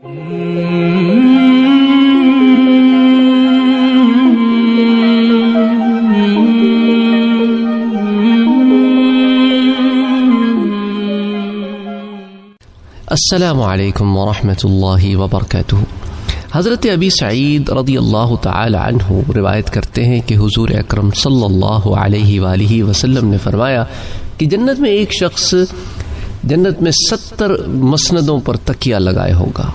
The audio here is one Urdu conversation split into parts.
السلام علیکم ورحمۃ اللہ وبرکاتہ۔ حضرت ابی سعید رضی اللہ تعالی عنہ روایت کرتے ہیں کہ حضور اکرم صلی اللہ علیہ وآلہ وسلم نے فرمایا کہ جنت میں ایک شخص جنت میں 70 مسندوں پر تکیہ لگائے ہوگا،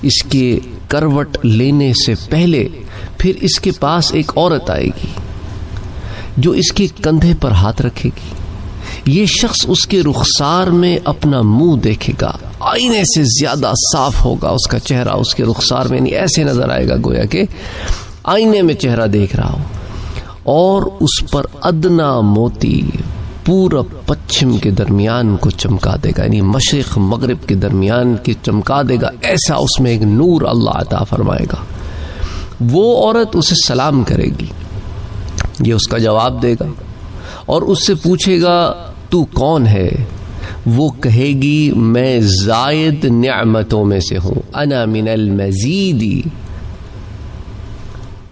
اس کے کروٹ لینے سے پہلے پھر اس کے پاس ایک عورت آئے گی جو اس کے کندھے پر ہاتھ رکھے گی۔ یہ شخص اس کے رخسار میں اپنا منہ دیکھے گا، آئینے سے زیادہ صاف ہوگا اس کا چہرہ، اس کے رخسار میں یعنی ایسے نظر آئے گا گویا کہ آئینے میں چہرہ دیکھ رہا ہو، اور اس پر ادنا موتی پورا پچھم کے درمیان کو چمکا دے گا، یعنی مشرق مغرب کے درمیان کی چمکا دے گا، ایسا اس میں ایک نور اللہ عطا فرمائے گا۔ وہ عورت اسے سلام کرے گی، یہ اس کا جواب دے گا اور اس سے پوچھے گا تو کون ہے؟ وہ کہے گی میں زائد نعمتوں میں سے ہوں، انا من المزیدی۔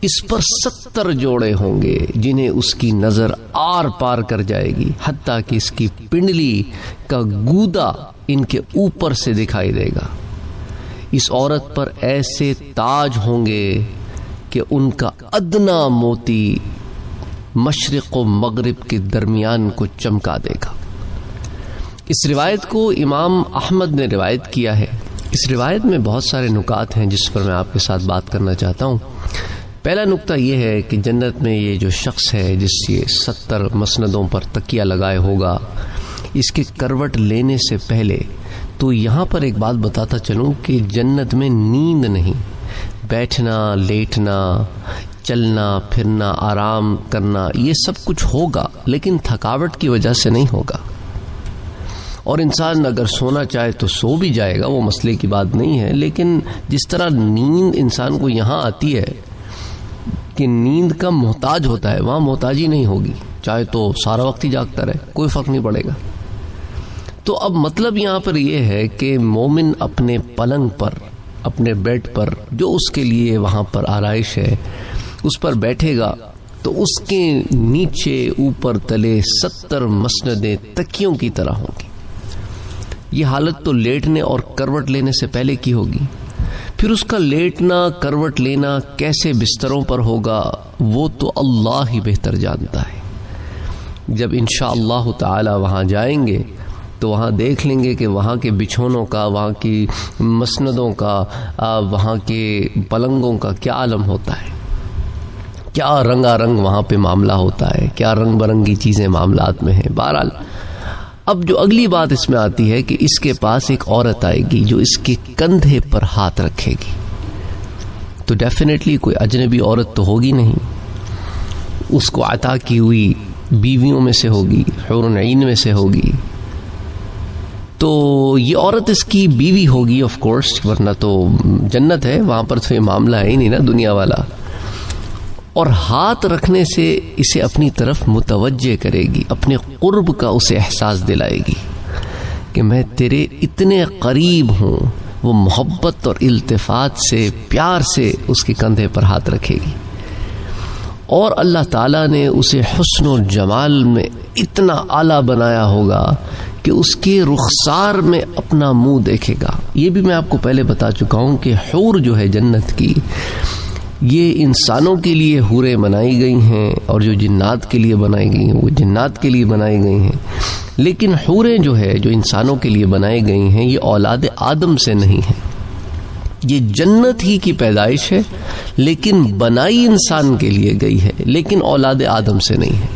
اس پر 70 جوڑے ہوں گے جنہیں اس کی نظر آر پار کر جائے گی، حتیٰ کہ اس کی پنڈلی کا گودا ان کے اوپر سے دکھائی دے گا۔ اس عورت پر ایسے تاج ہوں گے کہ ان کا ادنا موتی مشرق و مغرب کے درمیان کو چمکا دے گا۔ اس روایت کو امام احمد نے روایت کیا ہے۔ اس روایت میں بہت سارے نکات ہیں جس پر میں آپ کے ساتھ بات کرنا چاہتا ہوں۔ پہلا نکتہ یہ ہے کہ جنت میں یہ جو شخص ہے جس یہ 70 مسندوں پر تکیہ لگائے ہوگا، اس کے کروٹ لینے سے پہلے تو یہاں پر ایک بات بتاتا چلوں کہ جنت میں نیند نہیں، بیٹھنا لیٹنا چلنا پھرنا آرام کرنا یہ سب کچھ ہوگا، لیکن تھکاوٹ کی وجہ سے نہیں ہوگا۔ اور انسان اگر سونا چاہے تو سو بھی جائے گا، وہ مسئلے کی بات نہیں ہے، لیکن جس طرح نیند انسان کو یہاں آتی ہے کہ نیند کا محتاج ہوتا ہے، وہاں محتاجی نہیں ہوگی، چاہے تو سارا وقت ہی جاگتا رہے، کوئی فرق نہیں پڑے گا۔ تو اب مطلب یہاں پر یہ ہے کہ مومن اپنے پلنگ پر، اپنے بیڈ پر جو اس کے لیے وہاں پر آرائش ہے اس پر بیٹھے گا تو اس کے نیچے اوپر تلے 70 مسندیں تکیوں کی طرح ہوں گی۔ یہ حالت تو لیٹنے اور کروٹ لینے سے پہلے کی ہوگی۔ پھر اس کا لیٹنا کروٹ لینا کیسے بستروں پر ہوگا وہ تو اللہ ہی بہتر جانتا ہے۔ جب انشاءاللہ تعالی وہاں جائیں گے تو وہاں دیکھ لیں گے کہ وہاں کے بچھونوں کا، وہاں کی مسندوں کا، وہاں کے پلنگوں کا کیا عالم ہوتا ہے، کیا رنگا رنگ وہاں پہ معاملہ ہوتا ہے، کیا رنگ برنگی چیزیں معاملات میں ہیں۔ بہرحال اب جو اگلی بات اس میں آتی ہے کہ اس کے پاس ایک عورت آئے گی جو اس کے کندھے پر ہاتھ رکھے گی، تو ڈیفینیٹلی کوئی اجنبی عورت تو ہوگی نہیں، اس کو عطا کی ہوئی بیویوں میں سے ہوگی، حور عین میں سے ہوگی، تو یہ عورت اس کی بیوی ہوگی آف کورس، ورنہ تو جنت ہے، وہاں پر تو یہ معاملہ ہے ہی نہیں نا دنیا والا۔ اور ہاتھ رکھنے سے اسے اپنی طرف متوجہ کرے گی، اپنے قرب کا اسے احساس دلائے گی کہ میں تیرے اتنے قریب ہوں۔ وہ محبت اور التفات سے، پیار سے اس کے کندھے پر ہاتھ رکھے گی، اور اللہ تعالیٰ نے اسے حسن و جمال میں اتنا اعلیٰ بنایا ہوگا کہ اس کے رخسار میں اپنا منہ دیکھے گا۔ یہ بھی میں آپ کو پہلے بتا چکا ہوں کہ حور جو ہے جنت کی، یہ انسانوں کے لیے حوریں بنائی گئی ہیں، اور جو جنات کے لیے بنائی گئی ہیں وہ جنات کے لیے بنائی گئی ہیں، لیکن حوریں جو ہے جو انسانوں کے لیے بنائی گئی ہیں یہ اولاد آدم سے نہیں ہیں، یہ جنت ہی کی پیدائش ہے، لیکن بنائی انسان کے لیے گئی ہے، لیکن اولاد آدم سے نہیں ہے۔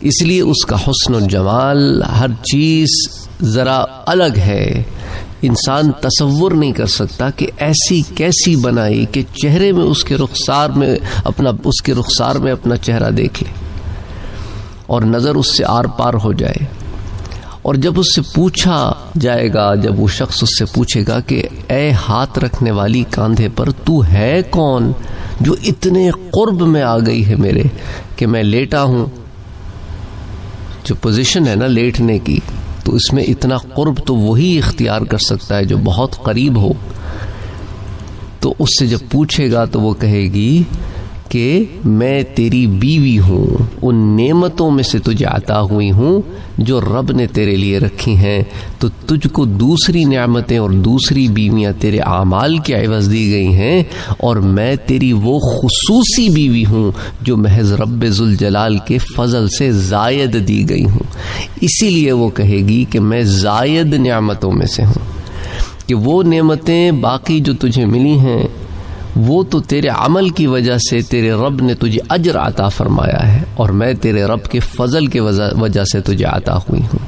اس لیے اس کا حسن و جمال، ہر چیز ذرا الگ ہے، انسان تصور نہیں کر سکتا کہ ایسی کیسی بنائی کہ چہرے میں اس کے رخسار میں اپنا چہرہ دیکھ لے اور نظر اس سے آر پار ہو جائے۔ اور جب اس سے پوچھا جائے گا، جب وہ شخص اس سے پوچھے گا کہ اے ہاتھ رکھنے والی کاندھے پر، تو ہے کون جو اتنے قرب میں آ گئی ہے میرے کہ میں لیٹا ہوں؟ جو پوزیشن ہے نا لیٹنے کی، تو اس میں اتنا قرب تو وہی اختیار کر سکتا ہے جو بہت قریب ہو، تو اس سے جب پوچھے گا تو وہ کہے گی کہ میں تیری بیوی ہوں، ان نعمتوں میں سے تجھے عطا ہوئی ہوں جو رب نے تیرے لیے رکھی ہیں، تو تجھ کو دوسری نعمتیں اور دوسری بیویاں تیرے اعمال کے عوض دی گئی ہیں، اور میں تیری وہ خصوصی بیوی ہوں جو محض رب ذوالجلال کے فضل سے زائد دی گئی ہوں۔ اسی لیے وہ کہے گی کہ میں زائد نعمتوں میں سے ہوں، کہ وہ نعمتیں باقی جو تجھے ملی ہیں وہ تو تیرے عمل کی وجہ سے تیرے رب نے تجھے اجر عطا فرمایا ہے، اور میں تیرے رب کے فضل کے وجہ سے تجھے عطا ہوئی ہوں۔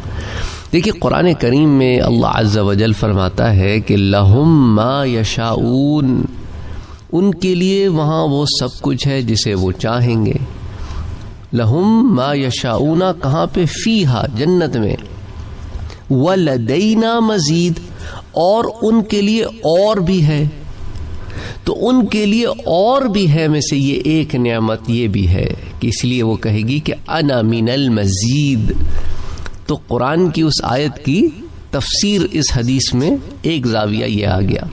دیکھیے قرآن کریم میں اللہ عز و جل فرماتا ہے کہ لہم ما یشاؤون، ان کے لیے وہاں وہ سب کچھ ہے جسے وہ چاہیں گے۔ لہم ما یشاؤون کہاں پہ؟ فیہا، جنت میں۔ ولدینا مزید، اور ان کے لیے اور بھی ہے۔ تو ان کے لیے اور بھی ہے میں سے یہ ایک نعمت یہ بھی ہے کہ اس لیے وہ کہے گی کہ انا من المزید۔ تو قرآن کی اس آیت کی تفسیر اس حدیث میں ایک زاویہ یہ آ گیا۔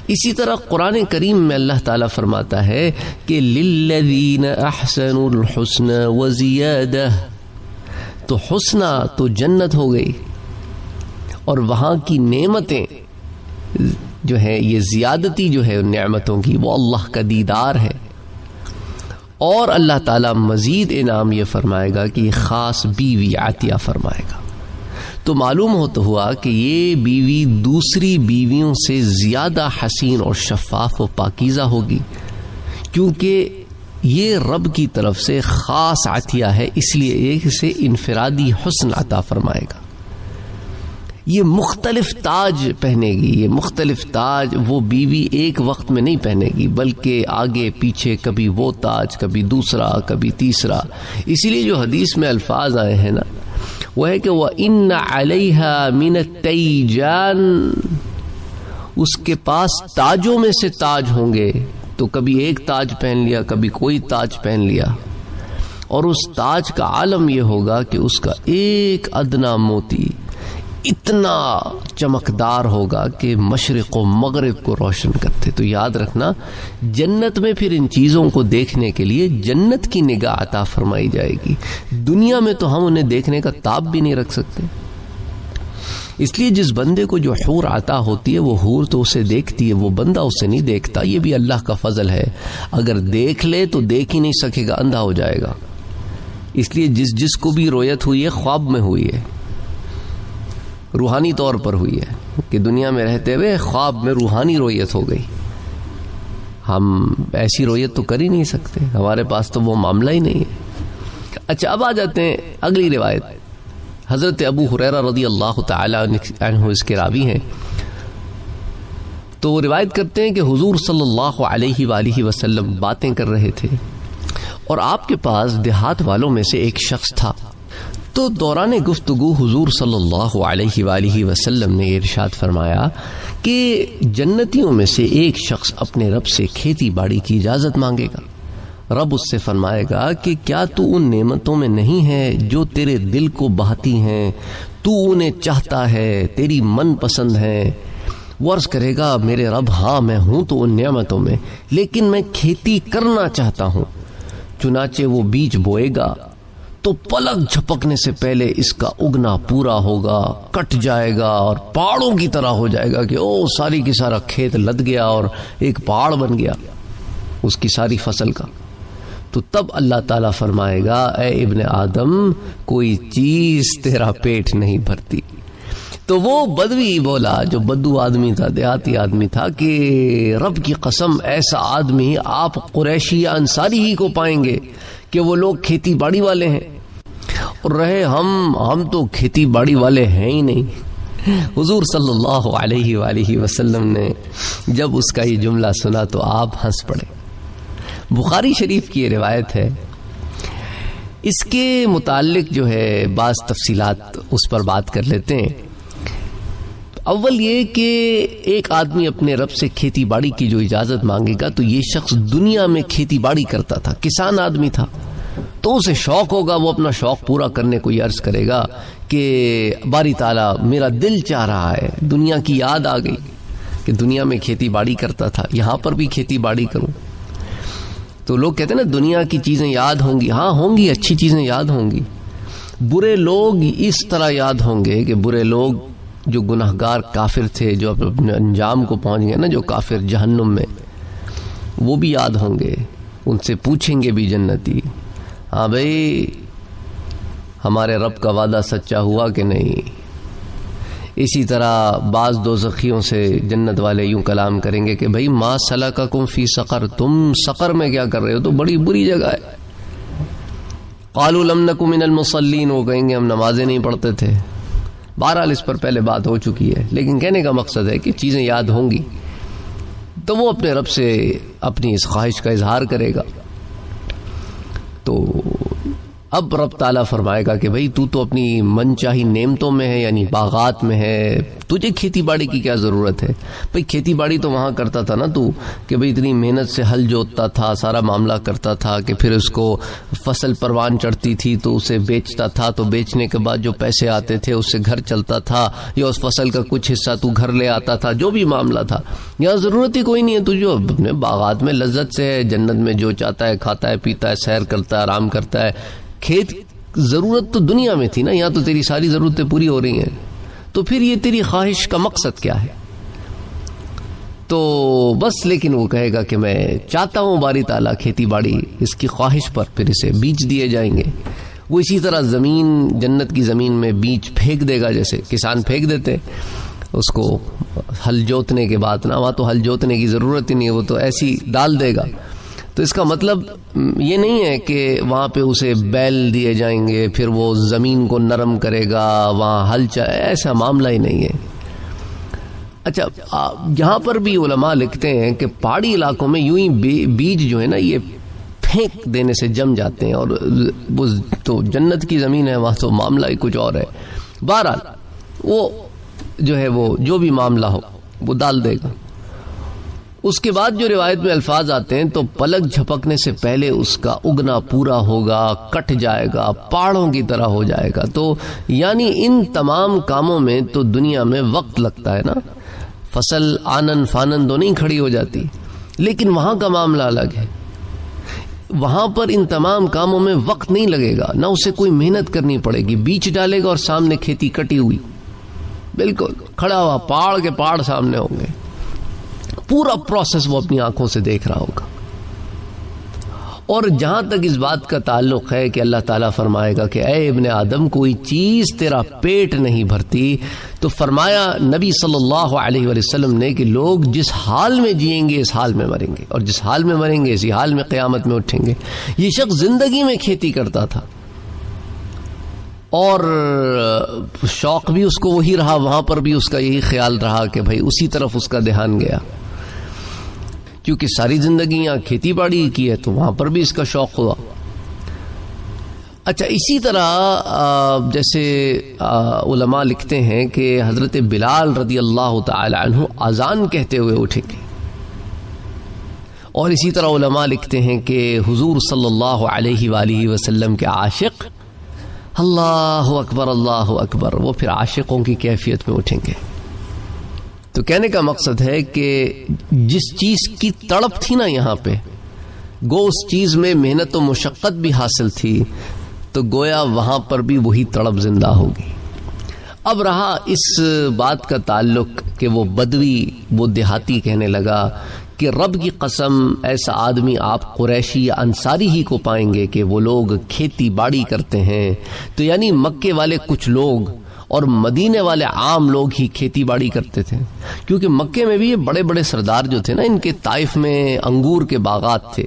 اسی طرح قرآن کریم میں اللہ تعالیٰ فرماتا ہے کہ للذین احسنوا الحسنى وزیادہ، تو حسنہ تو جنت ہو گئی، اور وہاں کی نعمتیں جو ہے یہ زیادتی جو ہے ان نعمتوں کی وہ اللہ کا دیدار ہے، اور اللہ تعالیٰ مزید انعام یہ فرمائے گا کہ یہ خاص بیوی عطیہ فرمائے گا۔ تو معلوم ہوتا ہوا کہ یہ بیوی دوسری بیویوں سے زیادہ حسین اور شفاف و پاکیزہ ہوگی، کیونکہ یہ رب کی طرف سے خاص عطیہ ہے، اس لیے ایک سے انفرادی حسن عطا فرمائے گا۔ یہ مختلف تاج پہنے گی، یہ مختلف تاج وہ بیوی ایک وقت میں نہیں پہنے گی، بلکہ آگے پیچھے کبھی وہ تاج، کبھی دوسرا، کبھی تیسرا۔ اسی لیے جو حدیث میں الفاظ آئے ہیں نا وہ ہے کہ وَإِنَّ عَلَيْهَا مِنَ التَّيْجَانِ، اس کے پاس تاجوں میں سے تاج ہوں گے، تو کبھی ایک تاج پہن لیا، کبھی کوئی تاج پہن لیا، اور اس تاج کا عالم یہ ہوگا کہ اس کا ایک ادنا موتی اتنا چمکدار ہوگا کہ مشرق و مغرب کو روشن کرتے۔ تو یاد رکھنا جنت میں پھر ان چیزوں کو دیکھنے کے لیے جنت کی نگاہ عطا فرمائی جائے گی، دنیا میں تو ہم انہیں دیکھنے کا تاب بھی نہیں رکھ سکتے۔ اس لیے جس بندے کو جو حور عطا ہوتی ہے وہ حور تو اسے دیکھتی ہے، وہ بندہ اسے نہیں دیکھتا۔ یہ بھی اللہ کا فضل ہے، اگر دیکھ لے تو دیکھ ہی نہیں سکے گا، اندھا ہو جائے گا۔ اس لیے جس کو بھی رویت ہوئی ہے خواب میں ہوئی ہے، روحانی طور پر ہوئی ہے کہ دنیا میں رہتے ہوئے خواب میں روحانی رویت ہو گئی۔ ہم ایسی رویت تو کر ہی نہیں سکتے، ہمارے پاس تو وہ معاملہ ہی نہیں ہے۔ اچھا اب آ جاتے ہیں اگلی روایت۔ حضرت ابو ہریرہ رضی اللہ تعالی عنہ اس کے راوی ہیں، تو وہ روایت کرتے ہیں کہ حضور صلی اللہ علیہ وآلہ وسلم باتیں کر رہے تھے، اور آپ کے پاس دیہات والوں میں سے ایک شخص تھا۔ تو دوران گفتگو حضور صلی اللہ علیہ وآلہ وسلم نے ارشاد فرمایا کہ جنتیوں میں سے ایک شخص اپنے رب سے کھیتی باڑی کی اجازت مانگے گا۔ رب اس سے فرمائے گا کہ کیا تو ان نعمتوں میں نہیں ہے جو تیرے دل کو بہتی ہیں، تو انہیں چاہتا ہے، تیری من پسند ہیں؟ وہ عرض کرے گا میرے رب ہاں میں ہوں تو ان نعمتوں میں، لیکن میں کھیتی کرنا چاہتا ہوں۔ چنانچہ وہ بیج بوئے گا تو پلک جھپکنے سے پہلے اس کا اگنا پورا ہوگا، کٹ جائے گا اور پہاڑوں کی طرح ہو جائے گا کہ او ساری کی سارا کھیت لد گیا اور ایک پہاڑ بن گیا اس کی ساری فصل کا۔ تو تب اللہ تعالیٰ فرمائے گا اے ابن آدم کوئی چیز تیرا پیٹ نہیں بھرتی۔ تو وہ بدوی بولا، جو بدو آدمی تھا، دیہاتی آدمی تھا، کہ رب کی قسم ایسا آدمی آپ قریشی یا انصاری ہی کو پائیں گے کہ وہ لوگ کھیتی باڑی والے ہیں، اور رہے ہم تو کھیتی باڑی والے ہیں ہی نہیں۔ حضور صلی اللہ علیہ وآلہ وسلم نے جب اس کا یہ جملہ سنا تو آپ ہنس پڑے۔ بخاری شریف کی یہ روایت ہے، اس کے متعلق جو ہے بعض تفصیلات اس پر بات کر لیتے ہیں۔ اول یہ کہ ایک آدمی اپنے رب سے کھیتی باڑی کی جو اجازت مانگے گا تو یہ شخص دنیا میں کھیتی باڑی کرتا تھا، کسان آدمی تھا، تو اسے شوق ہوگا، وہ اپنا شوق پورا کرنے کو یہ عرض کرے گا کہ باری تعالیٰ میرا دل چاہ رہا ہے، دنیا کی یاد آ گئی کہ دنیا میں کھیتی باڑی کرتا تھا، یہاں پر بھی کھیتی باڑی کروں. تو لوگ کہتے ہیں نا دنیا کی چیزیں یاد ہوں گی. ہاں ہوں گی، اچھی چیزیں یاد ہوں گی. برے لوگ اس طرح یاد ہوں گے کہ برے لوگ جو گناہگار کافر تھے، جو اپنے انجام کو پہنچ گئے نا، جو کافر جہنم میں، وہ بھی یاد ہوں گے. ان سے پوچھیں گے بھی جنتی، ہاں بھائی ہمارے رب کا وعدہ سچا ہوا کہ نہیں. اسی طرح بعض دوزخیوں سے جنت والے یوں کلام کریں گے کہ بھائی ما سلککم فی سقر، تم سقر میں کیا کر رہے ہو؟ تو بڑی بری جگہ ہے. قالوا لم نک من المصلین، وہ کہیں گے ہم نمازیں نہیں پڑھتے تھے. بہرحال اس پر پہلے بات ہو چکی ہے، لیکن کہنے کا مقصد ہے کہ چیزیں یاد ہوں گی تو وہ اپنے رب سے اپنی اس خواہش کا اظہار کرے گا. تو اب رب تعالیٰ فرمائے گا کہ بھئی تو اپنی من چاہی نعمتوں میں ہے، یعنی باغات میں ہے، تجھے کھیتی باڑی کی کیا ضرورت ہے؟ بھئی کھیتی باڑی تو وہاں کرتا تھا نا تو، کہ بھئی اتنی محنت سے ہل جوتتا تھا، سارا معاملہ کرتا تھا، کہ پھر اس کو فصل پروان چڑھتی تھی تو اسے بیچتا تھا، تو بیچنے کے بعد جو پیسے آتے تھے اس سے گھر چلتا تھا، یا اس فصل کا کچھ حصہ تو گھر لے آتا تھا، جو بھی معاملہ تھا. یہاں ضرورت ہی کوئی نہیں ہے، تو جو اپنے باغات میں لذت سے ہے، جنت میں جو چاہتا ہے کھاتا ہے، پیتا ہے، سیر کرتا ہے، آرام کرتا ہے. کھیت ضرورت تو دنیا میں تھی نا، یہاں تو تیری ساری ضرورتیں پوری ہو رہی ہیں، تو پھر یہ تیری خواہش کا مقصد کیا ہے؟ تو بس لیکن وہ کہے گا کہ میں چاہتا ہوں باری تعالیٰ کھیتی باڑی، اس کی خواہش پر پھر اسے بیج دیے جائیں گے. وہ اسی طرح زمین، جنت کی زمین میں بیج پھینک دے گا، جیسے کسان پھینک دیتے اس کو ہل جوتنے کے بعد نا. وہاں تو ہل جوتنے کی ضرورت ہی نہیں ہے، وہ تو ایسی ڈال دے گا. تو اس کا مطلب یہ نہیں ہے کہ وہاں پہ اسے بیل دیے جائیں گے، پھر وہ زمین کو نرم کرے گا، وہاں ہل چلے، ایسا معاملہ ہی نہیں ہے. اچھا یہاں پر بھی علماء لکھتے ہیں کہ پہاڑی علاقوں میں یوں ہی بیج جو ہے نا یہ پھینک دینے سے جم جاتے ہیں، اور وہ تو جنت کی زمین ہے، وہاں تو معاملہ ہی کچھ اور ہے. بہرحال وہ جو ہے وہ جو بھی معاملہ ہو وہ ڈال دے گا. اس کے بعد جو روایت میں الفاظ آتے ہیں تو پلک جھپکنے سے پہلے اس کا اگنا پورا ہوگا، کٹ جائے گا، پہاڑوں کی طرح ہو جائے گا. تو یعنی ان تمام کاموں میں تو دنیا میں وقت لگتا ہے نا، فصل آنن فانن تو نہیں کھڑی ہو جاتی، لیکن وہاں کا معاملہ الگ ہے. وہاں پر ان تمام کاموں میں وقت نہیں لگے گا، نہ اسے کوئی محنت کرنی پڑے گی. بیج ڈالے گا اور سامنے کھیتی کٹی ہوئی، بالکل کھڑا ہوا پہاڑ کے پہاڑ سامنے ہوں گے. پورا پروسیس وہ اپنی آنکھوں سے دیکھ رہا ہوگا. اور جہاں تک اس بات کا تعلق ہے کہ اللہ تعالیٰ فرمائے گا کہ اے ابن آدم کوئی چیز تیرا پیٹ نہیں بھرتی، تو فرمایا نبی صلی اللہ علیہ وسلم نے کہ لوگ جس حال میں جئیں گے اس حال میں مریں گے، اور جس حال میں مریں گے اسی حال میں قیامت میں اٹھیں گے. یہ شخص زندگی میں کھیتی کرتا تھا اور شوق بھی اس کو وہی رہا، وہاں پر بھی اس کا یہی خیال رہا کہ بھائی اسی طرف اس کا دھیان گیا، کیونکہ ساری زندگی یہاں کھیتی باڑی کی ہے تو وہاں پر بھی اس کا شوق ہوا. اچھا اسی طرح جیسے علماء لکھتے ہیں کہ حضرت بلال رضی اللہ تعالی عنہ اذان کہتے ہوئے اٹھے گے. اور اسی طرح علماء لکھتے ہیں کہ حضور صلی اللہ علیہ وآلہ وسلم کے عاشق اللہ اکبر وہ پھر عاشقوں کی کیفیت میں اٹھیں گے. تو کہنے کا مقصد ہے کہ جس چیز کی تڑپ تھی نا یہاں پہ، گو اس چیز میں محنت و مشقت بھی حاصل تھی، تو گویا وہاں پر بھی وہی تڑپ زندہ ہوگی. اب رہا اس بات کا تعلق کہ وہ بدوی، وہ دیہاتی کہنے لگا کہ رب کی قسم ایسا آدمی آپ قریشی یا انصاری ہی کو پائیں گے کہ وہ لوگ کھیتی باڑی کرتے ہیں. تو یعنی مکے والے کچھ لوگ اور مدینے والے عام لوگ ہی کھیتی باڑی کرتے تھے، کیونکہ مکے میں بھی یہ بڑے بڑے سردار جو تھے نا، ان کے طائف میں انگور کے باغات تھے.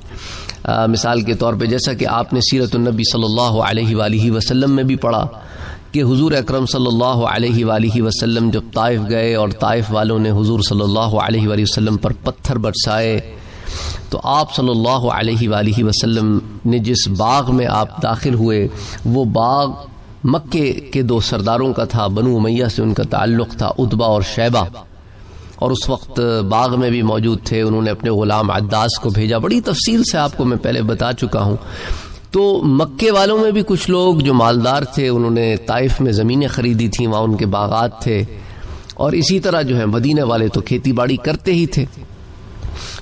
مثال کے طور پہ جیسا کہ آپ نے سیرت النبی صلی اللہ علیہ وآلہ وسلم میں بھی پڑھا کہ حضور اکرم صلی اللہ علیہ وآلہ وسلم جب طائف گئے اور طائف والوں نے حضور صلی اللہ علیہ وآلہ وسلم پر پتھر برسائے، تو آپ صلی اللہ علیہ وآلہ وسلم نے جس باغ میں آپ داخل ہوئے وہ باغ مکے کے دو سرداروں کا تھا، بنو امیہ سے ان کا تعلق تھا، عتبہ اور شیبہ، اور اس وقت باغ میں بھی موجود تھے. انہوں نے اپنے غلام عداس کو بھیجا، بڑی تفصیل سے آپ کو میں پہلے بتا چکا ہوں. تو مکے والوں میں بھی کچھ لوگ جو مالدار تھے، انہوں نے طائف میں زمینیں خریدی تھیں، وہاں ان کے باغات تھے. اور اسی طرح جو ہے مدینے والے تو کھیتی باڑی کرتے ہی تھے.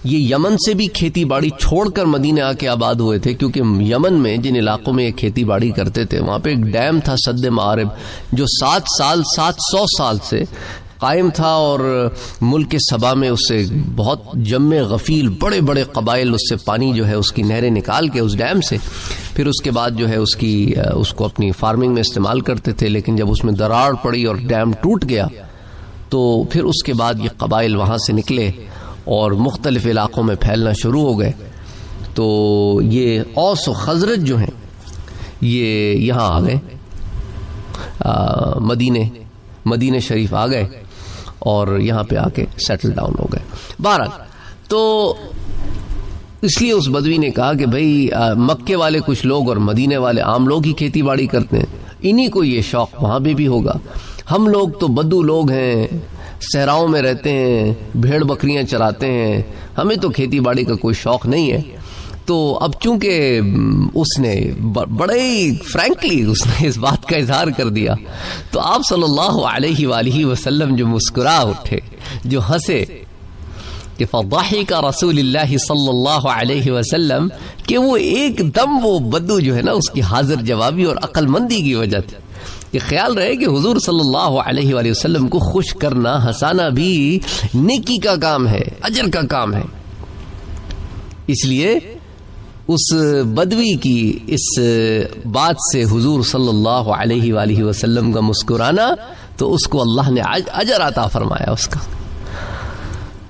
یہ یمن سے بھی کھیتی باڑی چھوڑ کر مدینے آ کے آباد ہوئے تھے، کیونکہ یمن میں جن علاقوں میں یہ کھیتی باڑی کرتے تھے وہاں پہ ایک ڈیم تھا سد معارب، جو 700 سال سے قائم تھا، اور ملک سبا میں اس سے بہت جم غفیل بڑے بڑے قبائل اس سے پانی جو ہے اس کی نہریں نکال کے اس ڈیم سے پھر اس کے بعد جو ہے اس کو اپنی فارمنگ میں استعمال کرتے تھے. لیکن جب اس میں دراڑ پڑی اور ڈیم ٹوٹ گیا تو پھر اس کے بعد یہ قبائل وہاں سے نکلے اور مختلف علاقوں میں پھیلنا شروع ہو گئے. تو یہ اوس و خزرج جو ہیں یہ یہاں آ گئے، مدینے شریف آ گئے اور یہاں پہ آ کے سیٹل ڈاؤن ہو گئے. بہرحال تو اس لیے اس بدوی نے کہا کہ بھئی مکے والے کچھ لوگ اور مدینے والے عام لوگ ہی کھیتی باڑی کرتے ہیں، انہی کو یہ شوق وہاں بھی ہوگا. ہم لوگ تو بدو لوگ ہیں، صحراؤں میں رہتے ہیں، بھیڑ بکریاں چراتے ہیں، ہمیں تو کھیتی باڑی کا کوئی شوق نہیں ہے. تو اب چونکہ اس نے بڑے ہی فرینکلی اس نے اس بات کا اظہار کر دیا تو آپ صلی اللہ علیہ وآلہ وسلم جو مسکرا اٹھے، جو ہنسے کہ فضحک رسول اللہ صلی اللہ علیہ وسلم، کہ وہ ایک دم وہ بدو جو ہے نا اس کی حاضر جوابی اور عقل مندی کی وجہ تھی. یہ خیال رہے کہ حضور صلی اللہ علیہ وآلہ وسلم کو خوش کرنا، ہنسانا بھی نیکی کا کام ہے، اجر کا کام ہے. اس لیے اس بدوی کی اس بات سے حضور صلی اللہ علیہ وآلہ وسلم کا مسکرانا، تو اس کو اللہ نے اجر عطا فرمایا اس کا.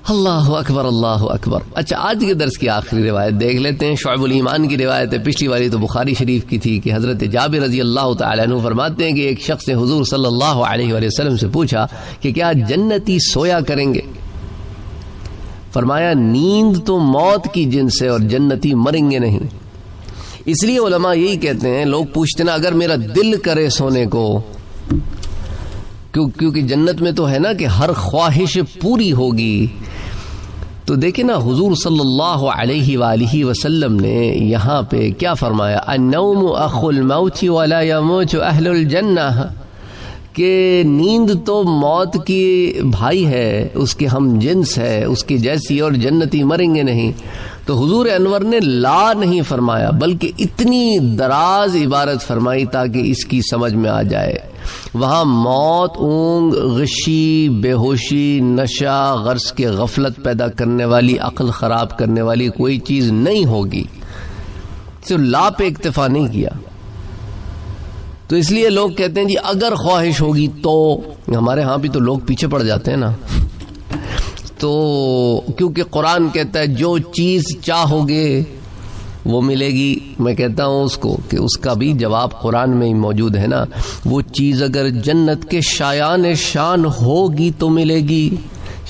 اللہ اکبر اللہ اکبر. اچھا، آج کے درس کی آخری روایت دیکھ لیتے ہیں. شعب الایمان کی روایت ہے، پچھلی والی تو بخاری شریف کی تھی کہ حضرت جابر رضی اللہ تعالیٰ عنہ فرماتے ہیں کہ ایک شخص نے حضور صلی اللہ علیہ وآلہ وسلم سے پوچھا کہ کیا جنتی سویا کریں گے؟ فرمایا نیند تو موت کی جنس ہے اور جنتی مریں گے نہیں. اس لیے علماء یہی کہتے ہیں، لوگ پوچھتے نا اگر میرا دل کرے سونے کو، کیونکہ جنت میں تو ہے نا کہ ہر خواہش پوری ہوگی. تو دیکھیں نا حضور صلی اللہ علیہ وآلہ وسلم نے یہاں پہ کیا فرمایا، النوم اخو الموت ولا يموت اہل الجنہ، کہ نیند تو موت کی بھائی ہے، اس کے ہم جنس ہے، اس کی جیسی، اور جنتی مریں گے نہیں. تو حضور انور نے لا نہیں فرمایا بلکہ اتنی دراز عبارت فرمائی تاکہ اس کی سمجھ میں آ جائے. وہاں موت، اونگ، غشی، بے ہوشی، نشہ، غرض کے غفلت پیدا کرنے والی، عقل خراب کرنے والی کوئی چیز نہیں ہوگی. صرف لا پہ اکتفا نہیں کیا. تو اس لیے لوگ کہتے ہیں جی اگر خواہش ہوگی تو، ہمارے ہاں بھی تو لوگ پیچھے پڑ جاتے ہیں نا. تو کیونکہ قرآن کہتا ہے جو چیز چاہو گے وہ ملے گی. میں کہتا ہوں اس کو کہ اس کا بھی جواب قرآن میں ہی موجود ہے نا. وہ چیز اگر جنت کے شایان شان ہوگی تو ملے گی،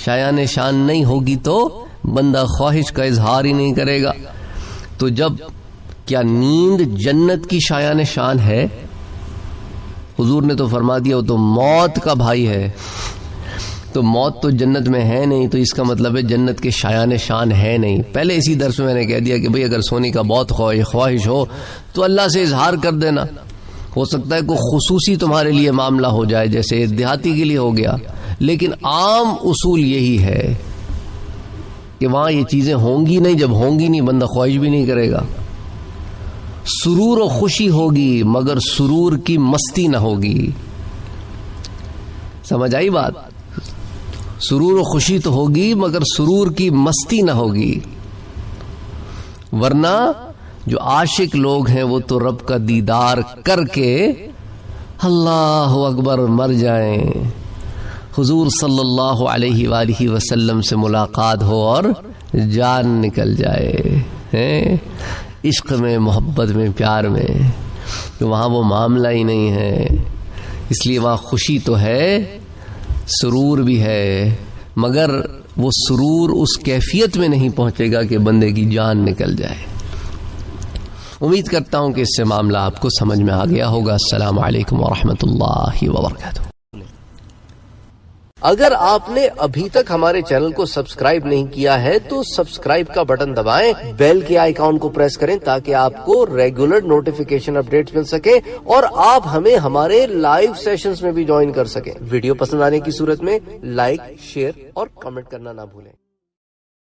شایان شان نہیں ہوگی تو بندہ خواہش کا اظہار ہی نہیں کرے گا. تو جب کیا نیند جنت کی شایان شان ہے؟ حضور نے تو فرما دیا وہ تو موت کا بھائی ہے. تو موت تو جنت میں ہے نہیں، تو اس کا مطلب ہے جنت کے شایان شان ہے نہیں. پہلے اسی درس میں میں نے کہہ دیا کہ بھئی اگر سونے کا بہت خواہش ہو تو اللہ سے اظہار کر دینا. ہو سکتا ہے کوئی خصوصی تمہارے لیے معاملہ ہو جائے جیسے دیہاتی کے لیے ہو گیا، لیکن عام اصول یہی ہے کہ وہاں یہ چیزیں ہوں گی نہیں. جب ہوں گی نہیں بندہ خواہش بھی نہیں کرے گا. سرور و خوشی ہوگی مگر سرور کی مستی نہ ہوگی. سمجھ آئی بات؟ سرور و خوشی تو ہوگی مگر سرور کی مستی نہ ہوگی. ورنہ جو عاشق لوگ ہیں وہ تو رب کا دیدار کر کے اللہ اکبر مر جائیں، حضور صلی اللہ علیہ وآلہ وسلم سے ملاقات ہو اور جان نکل جائے. عشق میں، محبت میں، پیار میں، تو وہاں وہ معاملہ ہی نہیں ہے. اس لیے وہاں خوشی تو ہے، سرور بھی ہے، مگر وہ سرور اس کیفیت میں نہیں پہنچے گا کہ بندے کی جان نکل جائے. امید کرتا ہوں کہ اس سے معاملہ آپ کو سمجھ میں آ گیا ہوگا. السلام علیکم ورحمۃ اللہ وبرکاتہ. اگر آپ نے ابھی تک ہمارے چینل کو سبسکرائب نہیں کیا ہے تو سبسکرائب کا بٹن دبائیں، بیل کے آئیکن کو پریس کریں تاکہ آپ کو ریگولر نوٹیفیکیشن اپڈیٹس مل سکے اور آپ ہمیں ہمارے لائیو سیشنز میں بھی جوائن کر سکیں۔ ویڈیو پسند آنے کی صورت میں لائک، شیئر اور کمنٹ کرنا نہ بھولیں۔